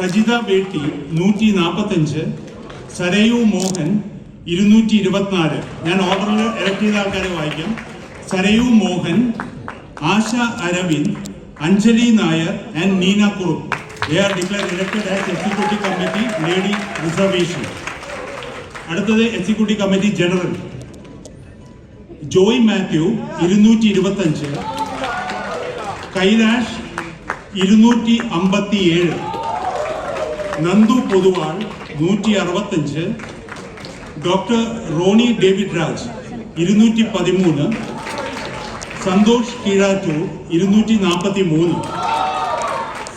സജിത ബേട്ടി 145, സരയു മോഹൻ 224. ഞാൻ ഓർഡറിൽ ഇലക്ട് ചെയ്ത ആൾക്കാരെ വായിക്കാം. Sarayu Mohan, Asha Aravind, Anjali Nair and Neena Kurup. They are declared elected as Executive Committee Lady Reservation. അടുത്തത് executive committee general. Joy Mathew 225, Kailash 257, Nandu Poduval 165, doctor Roni David Raj 213, Santhosh Keezhattoor 243,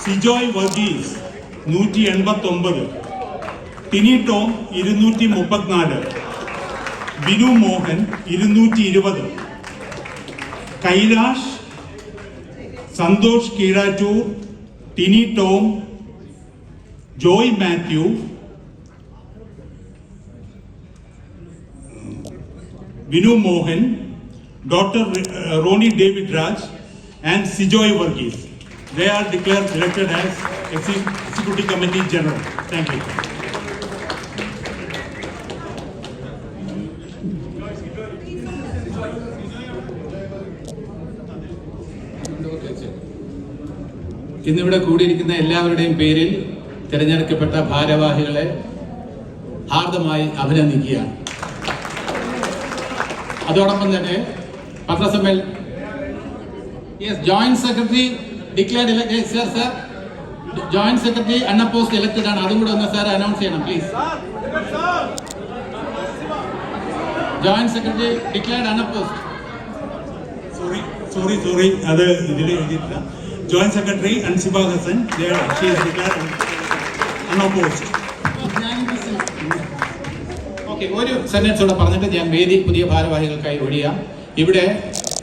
Sijoy Varghese 189, Tini Tom 234, Binu Mohan 220, Kailash, Santhosh Keezhattoor, Tini Tom, Joy Mathew, Binu Mohan, doctor Roni David Raj and Sijoy Varghese. They are declared elected as Executive Committee General. Thank you. ഇന്നിവിടെ കൂടിയിരിക്കുന്ന എല്ലാവരുടെയും പേരിൽ തിരഞ്ഞെടുക്കപ്പെട്ട ഭാരവാഹികളെ ഹാർദമായി അഭിനന്ദിക്കുകയാണ്. അതോടൊപ്പം തന്നെ പത്രസമ്മേളനം joint secretary declared elected. Sir joint secretary unopposed elected ആണ്. അതും കൂടെ ഒന്ന് സാർ അനൗൺസ് ചെയ്യണം please. Joint secretary declared unopposed. Sorry അത് ഇതിൽ എഴുതിയിട്ടില്ല. Joint secretary Ansiba Hasan, she is declared unopposed. Okay, ഒരു സെന്റൻസ് കൂടെ പറഞ്ഞിട്ട് ഞാൻ വേദി പുതിയ ഭാരവാഹികൾക്കായി ഒഴിയാം. ഇവിടെ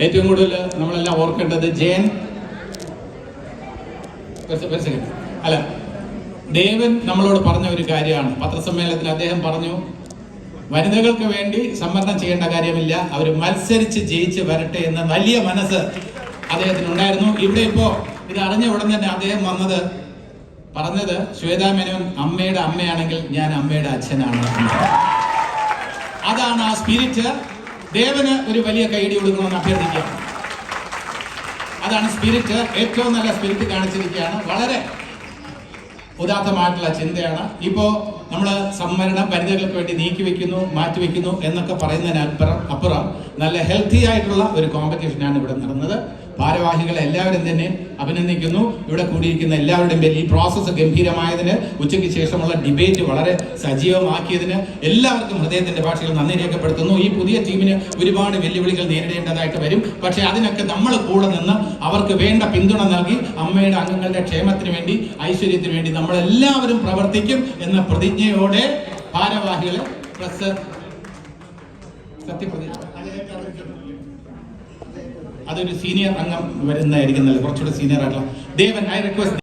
ഏറ്റവും കൂടുതൽ നമ്മളെല്ലാം ഓർക്കേണ്ടത് ജയൻ അല്ല ദേവൻ നമ്മളോട് പറഞ്ഞ ഒരു കാര്യമാണ്. പത്രസമ്മേളനത്തിൽ അദ്ദേഹം പറഞ്ഞു, വനിതകൾക്ക് വേണ്ടി സംവരണം ചെയ്യേണ്ട കാര്യമില്ല, അവർ മത്സരിച്ച് ജയിച്ച് വരട്ടെ എന്ന വലിയ മനസ്സ് അദ്ദേഹത്തിനുണ്ടായിരുന്നു. ഇവിടെ ഇപ്പോ ഇത് അറിഞ്ഞ ഉടൻ തന്നെ അദ്ദേഹം പറഞ്ഞത് ശ്വേതാ മേനോൻ അമ്മയുടെ അമ്മയാണെങ്കിൽ ഞാൻ അമ്മയുടെ അച്ഛനാണ്. അതാണ് ആ സ്പിരിറ്റ്. ദേവന് ഒരു വലിയ കൈയടി കൊടുക്കണമെന്ന് അഭ്യർത്ഥിക്കുക. അതാണ് സ്പിരിറ്റ്. ഏറ്റവും നല്ല സ്പിരിറ്റ് കാണിച്ചിരിക്കുകയാണ്. വളരെ ഉദാത്തമായിട്ടുള്ള ചിന്തയാണ്. ഇപ്പോ നമ്മള് സംവരണം വനിതകൾക്ക് വേണ്ടി നീക്കി വെക്കുന്നു, മാറ്റിവെക്കുന്നു എന്നൊക്കെ പറയുന്നതിന് അപ്പുറം നല്ല ഹെൽത്തി ആയിട്ടുള്ള ഒരു കോമ്പറ്റീഷനാണ് ഇവിടെ നടന്നത്. ഭാരവാഹികളെ എല്ലാവരും തന്നെ അഭിനന്ദിക്കുന്നു. ഇവിടെ കൂടിയിരിക്കുന്ന എല്ലാവരുടെയും പേരിൽ ഈ പ്രോസസ്സ് ഗംഭീരമായതിന്, ഉച്ചയ്ക്ക് ശേഷമുള്ള ഡിബേറ്റ് വളരെ സജീവമാക്കിയതിന് എല്ലാവർക്കും ഹൃദയത്തിന്റെ ഭാഷയിൽ നന്ദി രേഖപ്പെടുത്തുന്നു. ഈ പുതിയ ടീമിന് ഒരുപാട് വെല്ലുവിളികൾ നേരിടേണ്ടതായിട്ട് വരും. പക്ഷെ അതിനൊക്കെ നമ്മൾ കൂടെ നിന്ന് അവർക്ക് വേണ്ട പിന്തുണ നൽകി അമ്മയുടെ അംഗങ്ങളുടെ ക്ഷേമത്തിന് വേണ്ടി, ഐശ്വര്യത്തിന് വേണ്ടി നമ്മളെല്ലാവരും പ്രവർത്തിക്കും എന്ന പ്രതിജ്ഞയോടെ ഭാരവാഹികളെ സത്യപ്രതിജ്ഞ അതൊരു സീനിയർ അംഗം വരുന്നതായിരിക്കും, കുറച്ചുകൂടെ സീനിയർ ആയിട്ടുള്ള ദേവൻ. I request